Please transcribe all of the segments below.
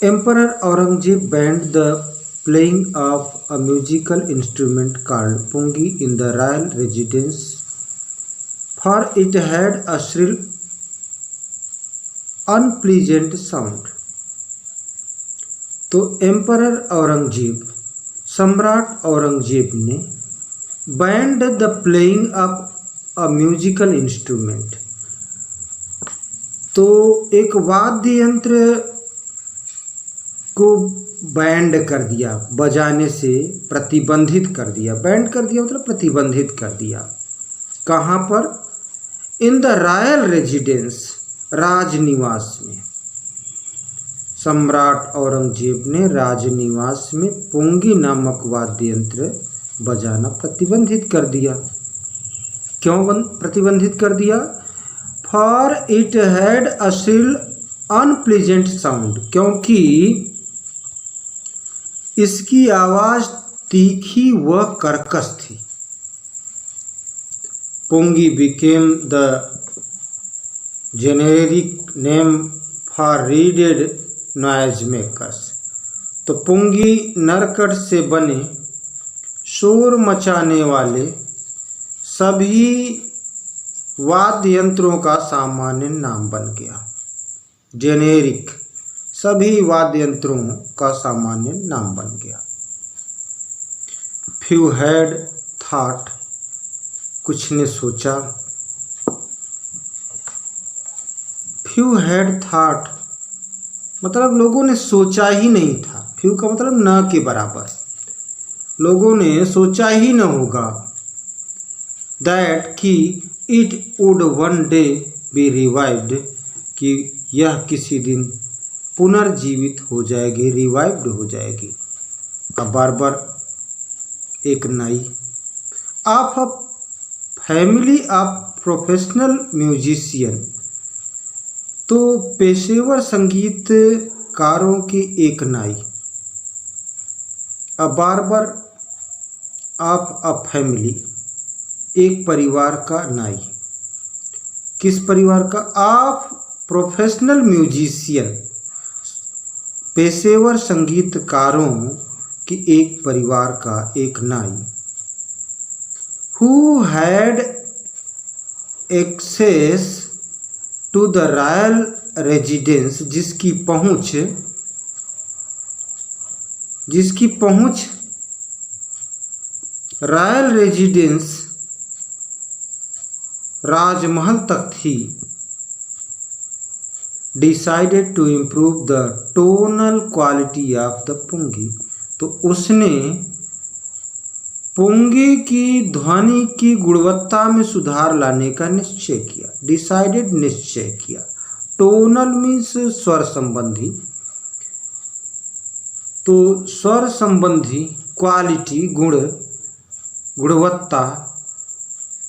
Emperor Aurangzeb banned the playing of a musical instrument called pungi in the royal residence, for it had a shrill, unpleasant sound. तो emperor Aurangzeb, सम्राट औरंगजेब ने band the playing of a musical instrument, तो एक वाद्य यंत्र को band कर दिया, बजाने से प्रतिबंधित कर दिया। बैंड कर दिया मतलब प्रतिबंधित कर दिया। कहाँ पर? इन द रॉयल रेजिडेंस, राजनिवास में। सम्राट औरंगजेब ने राजनिवास में पुंगी नामक वाद्य यंत्र बजाना प्रतिबंधित कर दिया। क्यों प्रतिबंधित कर दिया? For it had a shrill unpleasant sound, क्योंकि इसकी आवाज तीखी व कर्कश थी। Pungi became the generic name for reeded noise makers, तो पुंगी नरकट से बने शोर मचाने वाले सभी वाद्य यंत्रों का सामान्य नाम बन गया। जेनेरिक, सभी वाद्य यंत्रों का सामान्य नाम बन गया। फ्यू हैड थॉट, कुछ ने सोचा। फ्यू हैड थॉट मतलब लोगों ने सोचा ही नहीं था। फ्यू का मतलब न के बराबर, लोगों ने सोचा ही न होगा। दैट कि it would one day B revived, कि यह किसी दिन पुनर्जीवित हो जाएगी, रिवाइव्ड हो जाएगी। अब बार एक नाई of a family of professional musician, तो पेशेवर संगीतकारों के एक नाई। अब बार ऑफ अ फैमिली, एक परिवार का नाई। किस परिवार का? ऑफ प्रोफेशनल म्यूजिशियन, पेशेवर संगीतकारों की एक परिवार का एक नाई। Who had access to the royal residence, जिसकी पहुंच रॉयल रेजिडेंस, राजमहल तक थी। Decided to improve the tonal quality of the pungi, तो उसने पुंगी की ध्वनि की गुणवत्ता में सुधार लाने का निश्चय किया। डिसाइडेड, निश्चय किया। टोनल मीन्स स्वर संबंधी, तो स्वर संबंधी क्वालिटी, गुणवत्ता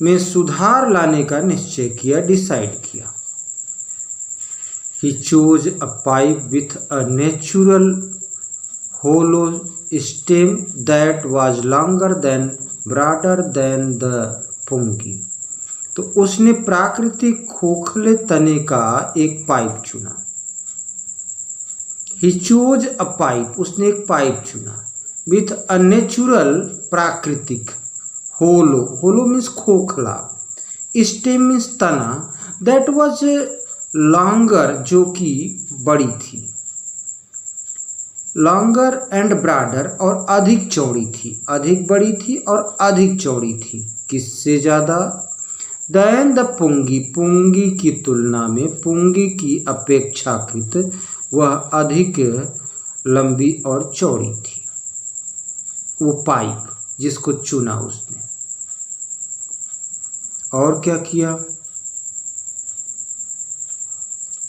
में सुधार लाने का निश्चय किया, डिसाइड किया। He chose a pipe with a natural hollow stem that was longer than broader than the pungi, तो उसने प्राकृतिक खोखले तने का एक पाइप चुना। He chose a pipe, उसने एक पाइप चुना। With a natural, प्राकृतिक, hollow means खोखला, stem means तना, that was लॉन्गर, जो कि बड़ी थी। लॉन्गर एंड ब्रॉडर, और अधिक चौड़ी थी। अधिक बड़ी थी और अधिक चौड़ी थी। किससे ज़्यादा? देन द पुंगी, पुंगी की तुलना में, पुंगी की अपेक्षाकृत वह अधिक लंबी और चौड़ी थी। वो पाइप जिसको चुना उसने। और क्या किया?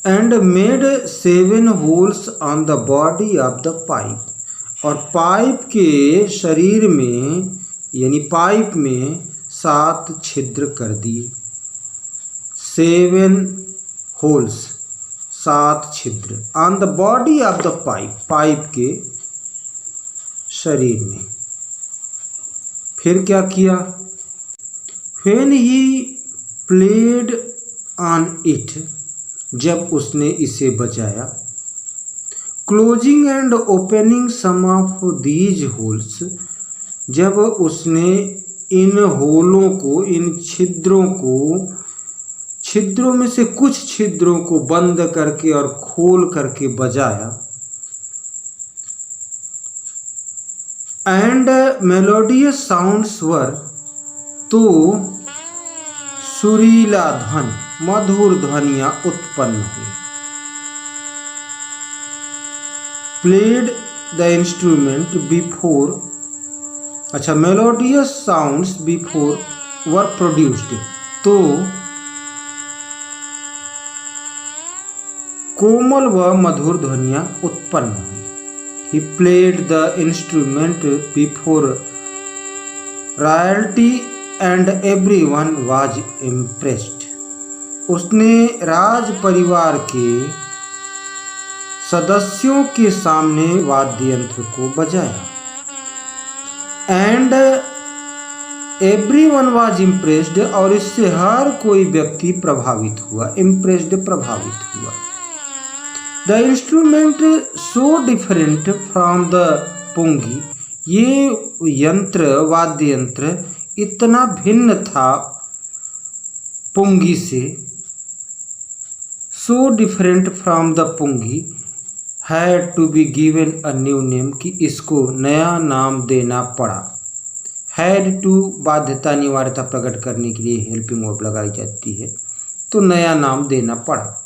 And made 7 holes on the body of the pipe, और पाइप के शरीर में, यानी पाइप में 7 छिद्र कर दिए। 7 होल्स, 7 छिद्र, on the body of the pipe, pipe के शरीर में। फिर क्या किया? When he played on it, जब उसने इसे बजाया, closing and opening some of these holes, जब उसने इन होलों को, इन छिद्रों में से कुछ छिद्रों को बंद करके और खोल करके बजाया, एंड मेलोडियस साउंड्स वर, तो सुरीला ध्वनि, मधुर ध्वनियां उत्पन्न हुई। प्लेड द इंस्ट्रूमेंट बिफोर, अच्छा, मेलोडियस साउंड्स बिफोर वर प्रोड्यूस्ड, तो कोमल व मधुर ध्वनियां उत्पन्न हुई। He played the instrument before royalty and everyone was impressed. उसने राज परिवार के सदस्यों के सामने वाद्य यंत्र को बजाया। एंड everyone was impressed, और इससे हर कोई व्यक्ति प्रभावित हुआ, impressed प्रभावित हुआ। The instrument so different from the पुंगी, ये यंत्र, वाद्य यंत्र इतना भिन्न था पुंगी से, so different from the पुंगी, had to be given a new name, कि इसको नया नाम देना पड़ा। had to बाध्यता अनिवार्यता प्रकट करने के लिए हेल्पिंग वर्ब लगाई जाती है, तो नया नाम देना पड़ा।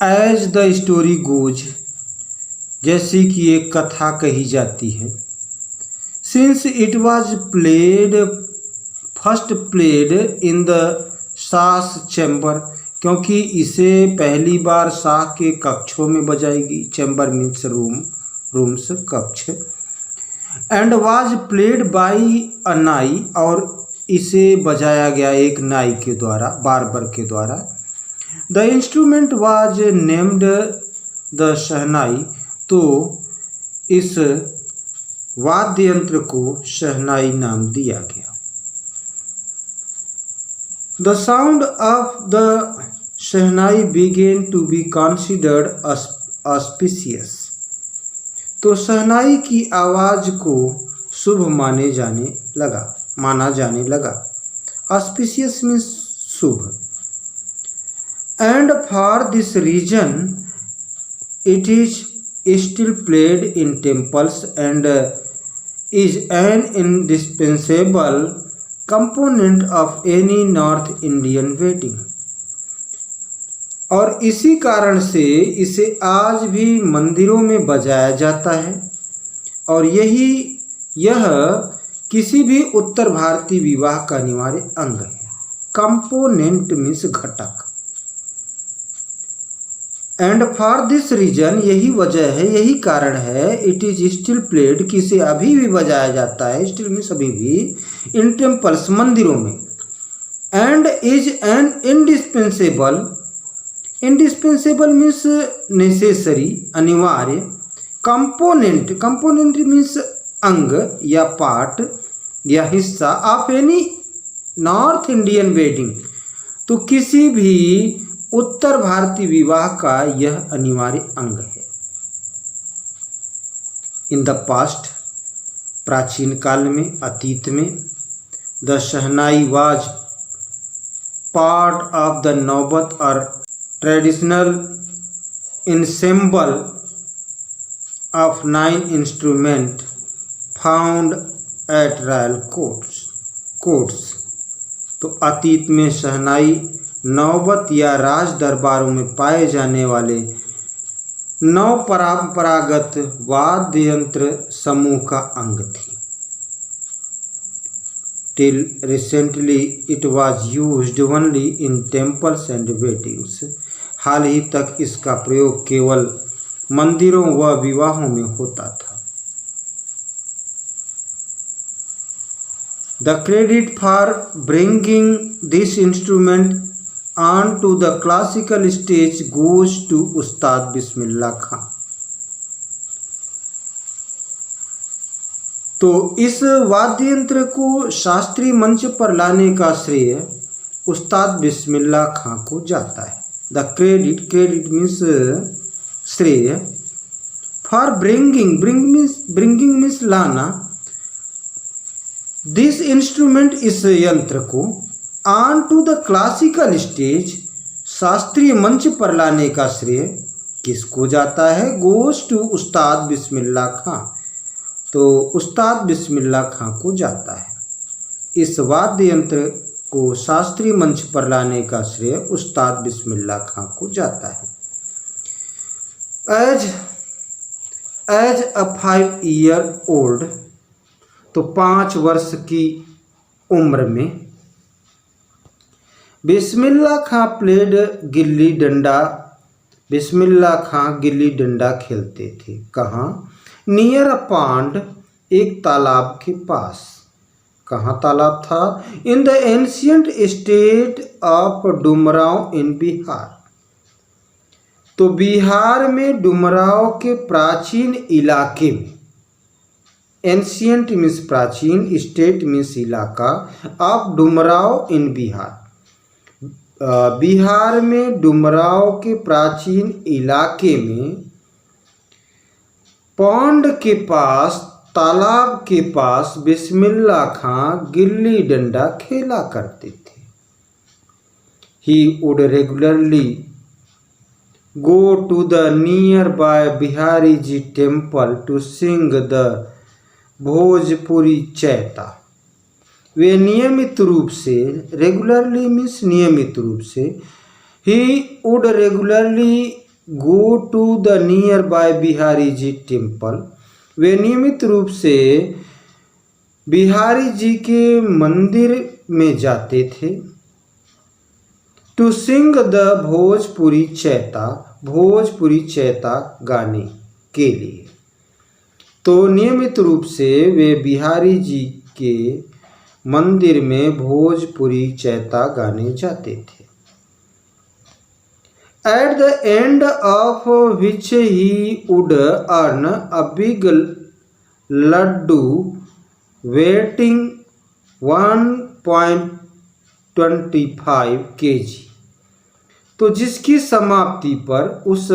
एज द स्टोरी गोज, जैसे कि एक कथा कही जाती है, since it was played, first played in the Shah chamber, क्योंकि इसे पहली बार शाह के कक्षों में बजाएगी, चैम्बर मीन्स रूम्स कक्ष, एंड वॉज प्लेड बाई अ नाई, और इसे बजाया गया एक नाई के द्वारा, बार्बर के द्वारा। The instrument was named the shehnai, तो इस वाद्य यंत्र को शहनाई नाम दिया गया। The sound of the shehnai began to be considered auspicious, तो शहनाई की आवाज को शुभ माना जाने लगा। ऑस्पिशियस मीन्स शुभ। And for this reason it is still played in temples and is an indispensable component of any North Indian wedding, और इसी कारण से इसे आज भी मंदिरों में बजाया जाता है, और यह किसी भी उत्तर भारतीय विवाह का अनिवार्य अंग है। कंपोनेंट मीन्स घटक। एंड फॉर दिस रीजन, यही वजह है, यही कारण है, इट इज स्टिल प्लेड, कि इसे अभी भी बजाया जाता है, स्टिल मीन्स अभी भी, इन टेम्पल्स मंदिरों में, and is an indispensable means necessary अनिवार्य, कंपोनेंट मीन्स अंग या पार्ट या हिस्सा of any north Indian wedding, तो किसी भी उत्तर भारतीय विवाह का यह अनिवार्य अंग है। इन द पास्ट, प्राचीन काल में, अतीत में, the shehnai was part of the नौबत और traditional ensemble of 9 instruments found at royal courts। तो अतीत में शहनाई नौबत या राज दरबारों में पाए जाने वाले 9 परंपरागत वाद्य यंत्र समूह का अंग थी। Till recently it was used only in temples and weddings। हाल ही तक इसका प्रयोग केवल मंदिरों व विवाहों में होता था। The credit for bringing this instrument onto the classical stage goes to उस्ताद बिस्मिल्लाह खां। तो इस वाद्य यंत्र को शास्त्रीय मंच पर लाने का श्रेय उस्ताद बिस्मिल्लाह खां को जाता है। द क्रेडिट मीन्स श्रेय, फॉर ब्रिंगिंग मीन्स लाना, दिस इंस्ट्रूमेंट इस यंत्र को, on to the classical stage शास्त्रीय मंच पर लाने का श्रेय किसको जाता है? गोस टू उस्ताद बिस्मिल्लाह खां, तो उस्ताद बिस्मिल्लाह खां को जाता है। इस वाद्य यंत्र को शास्त्रीय मंच पर लाने का श्रेय उस्ताद बिस्मिल्लाह खां को जाता है। एज अ 5 year old, तो 5 वर्ष की उम्र में बिस्मिल्लाह खां प्लेड गिल्ली डंडा, बिस्मिल्लाह खां गिल्ली डंडा खेलते थे। कहाँ? नियर अ पॉन्ड, एक तालाब के पास। कहाँ तालाब था? In the ancient state of Dumraon in Bihar, तो बिहार में डुमरांव के प्राचीन इलाके में, एंशियंट मीन्स प्राचीन, स्टेट मीन्स इलाका, ऑफ डुमरांव इन बिहार, बिहार में डुमरांव के प्राचीन इलाके में, पौंड के पास, तालाब के पास बिस्मिल्लाह खां गिल्ली डंडा खेला करते थे। He would regularly go to the nearby Bihari ji temple to sing the Bhojpuri chaita, वे नियमित रूप से, रेगुलरली मीन्स नियमित रूप से, he would regularly go to the nearby Bihari ji temple, वे नियमित रूप से बिहारी जी के मंदिर में जाते थे। To sing the Bhojpuri chaita, Bhojpuri चैता गाने के लिए, तो नियमित रूप से वे बिहारी जी के मंदिर में भोजपुरी चैता गाने जाते थे। At the end of which he would earn a big laddu weighing 1.25 kg, तो जिसकी समाप्ति पर, उस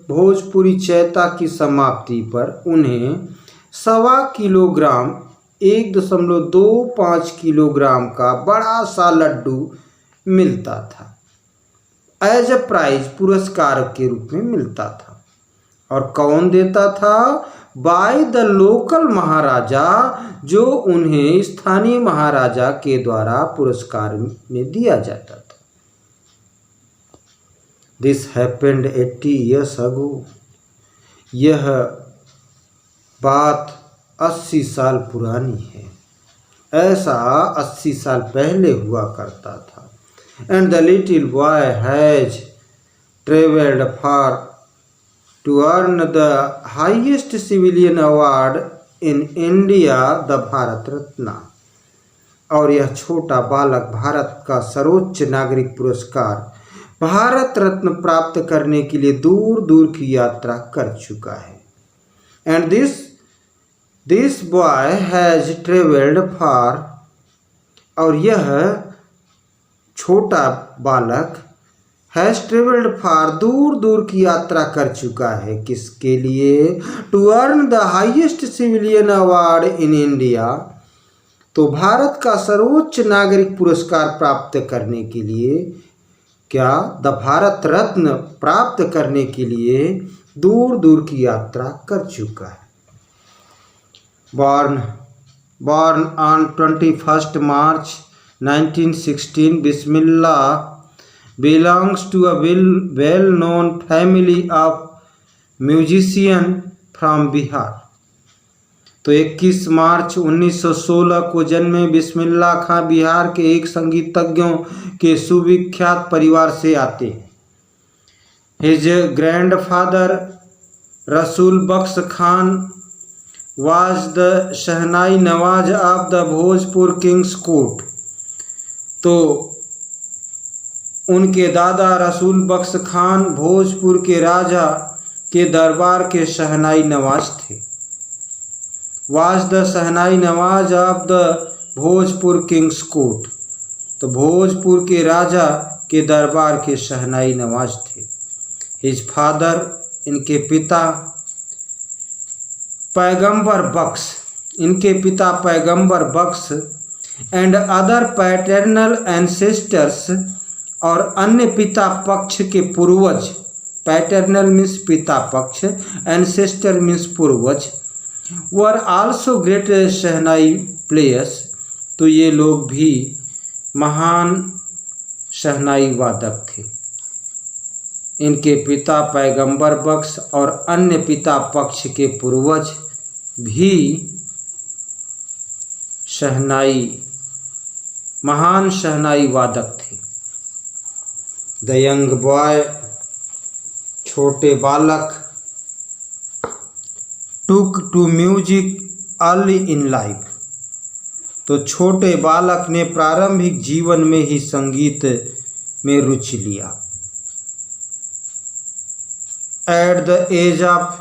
भोजपुरी चैता की समाप्ति पर उन्हें 1.25 किलोग्राम, 1.25 किलोग्राम का बड़ा सा लड्डू मिलता था। एज अ प्राइज, पुरस्कार के रूप में मिलता था। और कौन देता था? बाय द लोकल महाराजा, जो उन्हें स्थानीय महाराजा के द्वारा पुरस्कार में दिया जाता था। दिस हैपेंड 80 years ago, यह बात 80 साल पुरानी है। ऐसा 80 साल पहले हुआ करता था। And the little boy has traveled far to earn the highest civilian award in India, the Bharat Ratna, और यह छोटा बालक भारत का सर्वोच्च नागरिक पुरस्कार भारत रत्न प्राप्त करने के लिए दूर दूर की यात्रा कर चुका है। And this boy has traveled far, और यह छोटा बालक हैज ट्रेवल्ड फार, दूर दूर की यात्रा कर चुका है। किसके लिए? To earn the highest civilian award in India, तो भारत का सर्वोच्च नागरिक पुरस्कार प्राप्त करने के लिए, क्या? द भारत रत्न प्राप्त करने के लिए दूर दूर की यात्रा कर चुका है। born on 21st March 1916, Bismillah belongs to a well-known family of musicians from Bihar, तो 21 मार्च 1916 को जन्मे बिस्मिल्लाह खां बिहार के एक संगीतज्ञों के सुविख्यात परिवार से आते हैं। His grandfather Rasool Bakhsh Khan was the shehnai nawaz of the Bhojpur kings court, तो उनके दादा रसूल बख्श खान भोजपुर के राजा के दरबार के शहनाई नवाज थे। was the shehnai nawaz of the Bhojpur kings court, तो भोजपुर के राजा के दरबार के शहनाई नवाज थे। हिज फादर, इनके पिता पैगंबर बख्श एंड अदर पैटर्नल एंसेस्टर्स, और अन्य पिता पक्ष के पूर्वज, पैटर्नल मीन्स पिता पक्ष, एंसेस्टर मीन्स पूर्वज, were also great shehnai players, तो ये लोग भी महान शहनाई वादक थे। इनके पिता पैगंबर बख्श और अन्य पिता पक्ष के पूर्वज भी महान शहनाई वादक थे। द यंग बॉय, छोटे बालक, took to music early in life, तो छोटे बालक ने प्रारंभिक जीवन में ही संगीत में रुचि लिया। एट द एज ऑफ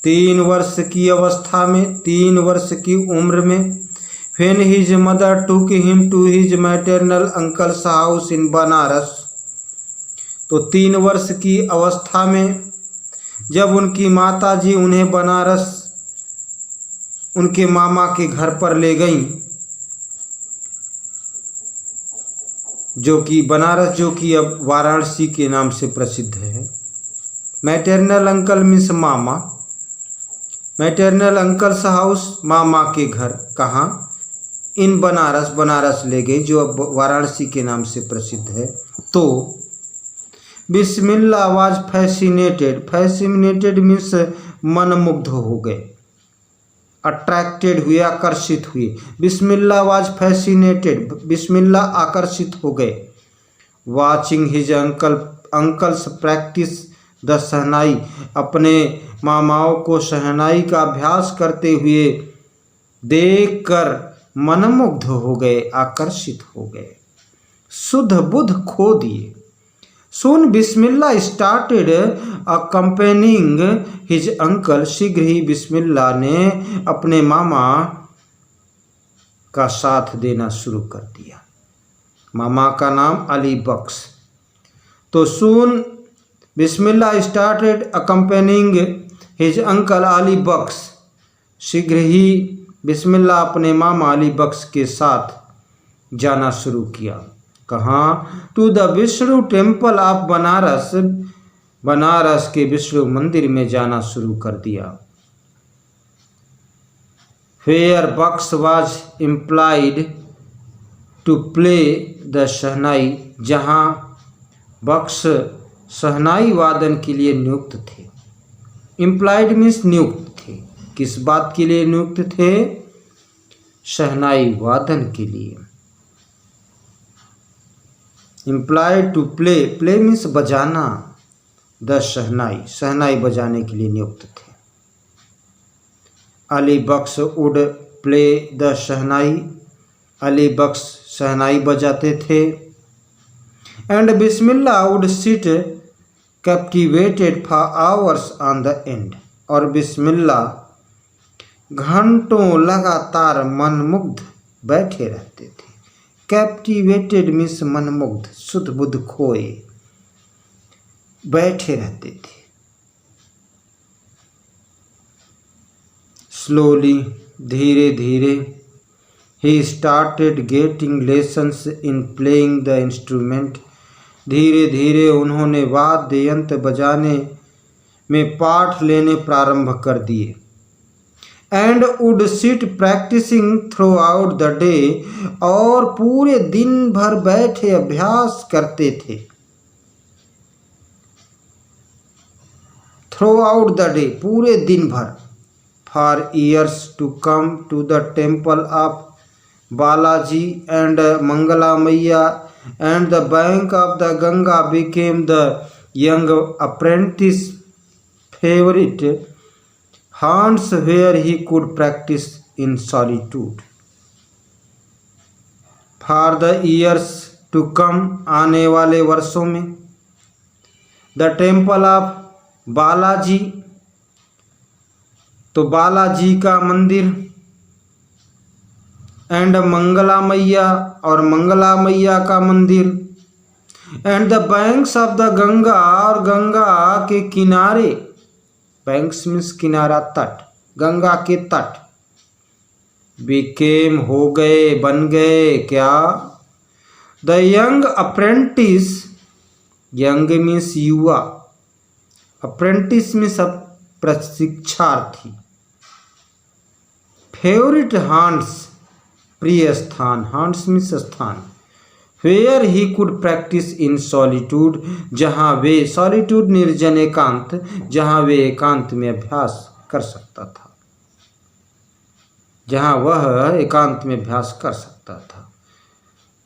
3 वर्ष की अवस्था में, 3 वर्ष की उम्र में, when his mother took him to his maternal uncle's house in Banaras, तो 3 वर्ष की अवस्था में जब उनकी माताजी उन्हें बनारस उनके मामा के घर पर ले गईं, जो कि बनारस, जो कि अब वाराणसी के नाम से प्रसिद्ध है। मैटरनल अंकल मीन्स मामा, मैटरनल अंकल्स हाउस मामा के घर, कहाँ? इन बनारस ले गई, जो अब वाराणसी के नाम से प्रसिद्ध है। तो बिस्मिल्लाह वाज फैसिनेटेड मीन्स मनमुग्ध हो गए, अट्रैक्टेड हुए, आकर्षित हुए। बिस्मिल्लाह वाज फैसिनेटेड, बिस्मिल्लाह आकर्षित हो गए। Watching his uncles practise the shehnai, अपने मामाओं को शहनाई का अभ्यास करते हुए देखकर मनमुग्ध हो गए, आकर्षित हो गए, शुद्ध बुद्ध खो दिए। Soon बिस्मिल्लाह स्टार्टेड अकम्पेनिंग हिज अंकल, शीघ्र ही बिस्मिल्लाह ने अपने मामा का साथ देना शुरू कर दिया। मामा का नाम अली बख्श। तो soon बिस्मिल्लाह स्टार्टेड अकम्पेनिंग हिज अंकल अली बख्श, शीघ्र ही बिस्मिल्लाह अपने मामा अली बख्श के साथ जाना शुरू किया। कहाँ? To the Vishnu temple of Banaras, Banaras के विष्णु मंदिर में जाना शुरू कर दिया। Where Bakhsh was employed to play the shehnai, जहाँ बख्श शहनाई वादन के लिए नियुक्त थे। एम्प्लॉयड मीन्स नियुक्त थे। किस बात के लिए नियुक्त थे? शहनाई वादन के लिए। Employed to play, play means बजाना, द शहनाई, शहनाई बजाने के लिए नियुक्त थे। Ali Bakhsh would play the shehnai, Ali Bakhsh shehnai बजाते थे। And Bismillah would sit captivated for hours on the end, और बिस्मिल्लाह घंटों लगातार मनमुग्ध बैठे रहते थे। कैप्टिवेटेड मीन्स मनमुग्ध, शुद्ध बुद्ध खोए, बैठे रहते थे। स्लोली, धीरे धीरे, he started getting lessons in playing the instrument, धीरे धीरे उन्होंने वाद्य यंत्र बजाने में पाठ लेने प्रारंभ कर दिए। And would sit practising throughout the day, और पूरे दिन भर बैठे अभ्यास करते थे। थ्रू आउट द डे, पूरे दिन भर। For years to come to the temple of Balaji and Mangala Maiya and the bank of the Ganga became the young apprentice favourite haunts where he could practice in solitude. For the years to come, आने वाले वर्षों में, the temple of Balaji, तो बालाजी का मंदिर, and Mangala मैया और मंगला मैया का मंदिर, and the banks of the Ganga और गंगा के किनारे, बैंक्स मीन्स किनारा, तट, गंगा के तट, बिकेम हो गए, बन गए क्या, the young apprentice, young means युवा, अप्रेंटिस मीन्स प्रशिक्षार्थी, फेवरेट हांट्स, प्रिय स्थान, हांट्स मीन्स स्थान, where he could practise in solitude, जहाँ वे, सॉलिट्यूड निर्जन एकांत, जहाँ वे एकांत में अभ्यास कर सकता था, जहाँ वह एकांत में अभ्यास कर सकता था।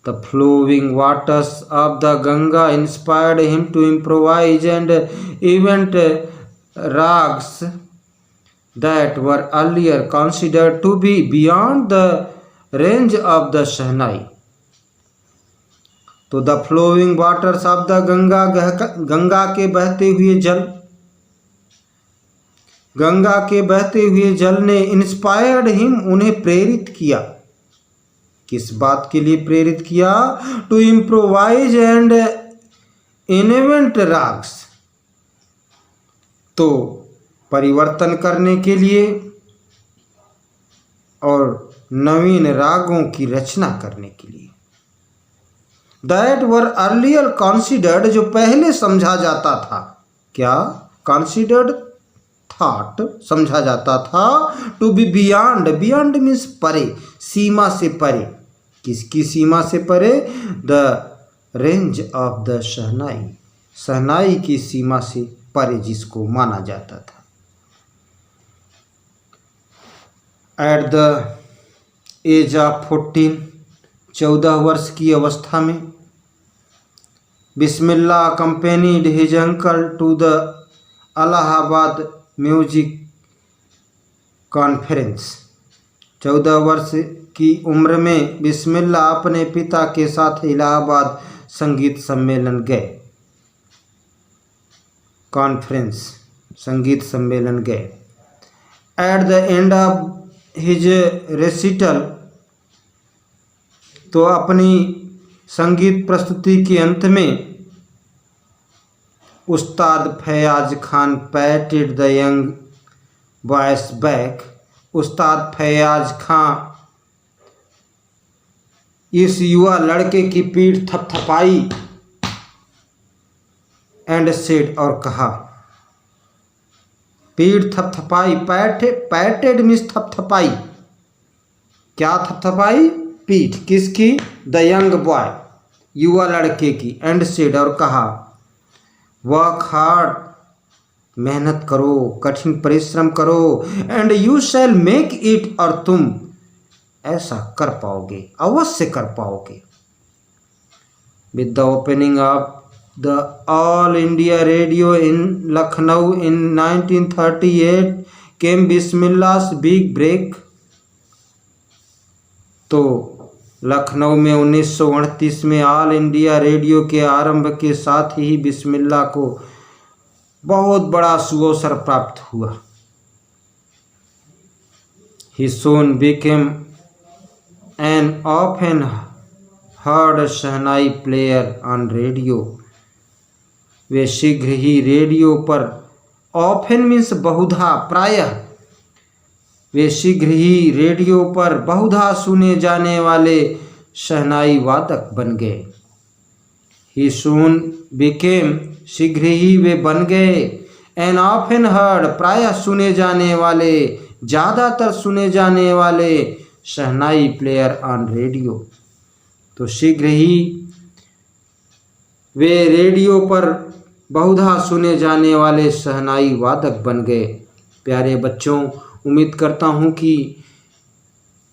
The flowing waters of the Ganga inspired him to improvise and invent rags that were earlier considered to be beyond the range of the Shahnai. तो the flowing waters of the Ganga, Ganga के बहते हुए जल, गंगा के बहते हुए जल ने इंस्पायर्ड हिम, उन्हें प्रेरित किया, किस बात के लिए प्रेरित किया, to improvise and invent ragas, तो परिवर्तन करने के लिए और नवीन रागों की रचना करने के लिए, दैट वर अर्लियर कॉन्सिडर्ड, जो पहले समझा जाता था, क्या, कॉन्सिडर्ड, थॉट, समझा जाता था, to be beyond, beyond means परे, सीमा से परे, किसकी सीमा से परे, the range of the shehnai, shehnai की सीमा से परे जिसको माना जाता था। एट द एज ऑफ 14, 14 वर्ष की अवस्था में, Bismillah accompanied his uncle to the Allahabad music conference, 14 वर्ष की उम्र में बिस्मिल्लाह अपने पिता के साथ इलाहाबाद संगीत सम्मेलन गए, कॉन्फ्रेंस, संगीत सम्मेलन गए। At the end of his recital, तो अपनी संगीत प्रस्तुति के अंत में Ustad Faiyaz Khan patted the young boys back, Ustad Faiyaz Khan इस युवा लड़के की पीठ थपथपाई, एंड सेड, और कहा, पीठ थपथपाई, पैटेड मीन्स थपथपाई, क्या थपथपाई, पीठ, किसकी, द यंग बॉय, युवा लड़के की, एंड सेड, और कहा, वर्क हार्ड, मेहनत करो, कठिन परिश्रम करो, and you shall make it, और तुम ऐसा कर पाओगे, अवश्य कर पाओगे। With the opening of the All India Radio in Lucknow in 1938 came Bismillah's big break, तो लखनऊ में 1938 में ऑल इंडिया रेडियो के आरंभ के साथ ही बिस्मिल्लाह को बहुत बड़ा सुअवसर प्राप्त हुआ। He soon became an often heard shehnai player on radio, वे शीघ्र ही रेडियो पर, ऑफन मीन्स बहुधा, प्रायः, वे शीघ्र ही रेडियो पर बहुधा सुने जाने वाले शहनाई वादक बन गए। ही सून बिकेम, शीघ्र ही वे बन गए, एन ऑफन हर्ड, प्रायः सुने जाने वाले, ज़्यादातर सुने जाने वाले शहनाई प्लेयर ऑन रेडियो, तो शीघ्र ही वे रेडियो पर बहुधा सुने जाने वाले शहनाई वादक बन गए। प्यारे बच्चों, उम्मीद करता हूँ कि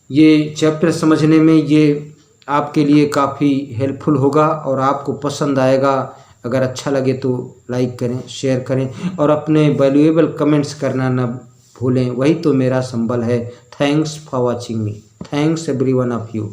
ये चैप्टर समझने में ये आपके लिए काफ़ी हेल्पफुल होगा और आपको पसंद आएगा। अगर अच्छा लगे तो लाइक करें, शेयर करें और अपने वैल्यूएबल कमेंट्स करना न भूलें, वही तो मेरा संबल है। Thanks for watching me, thanks every one of you.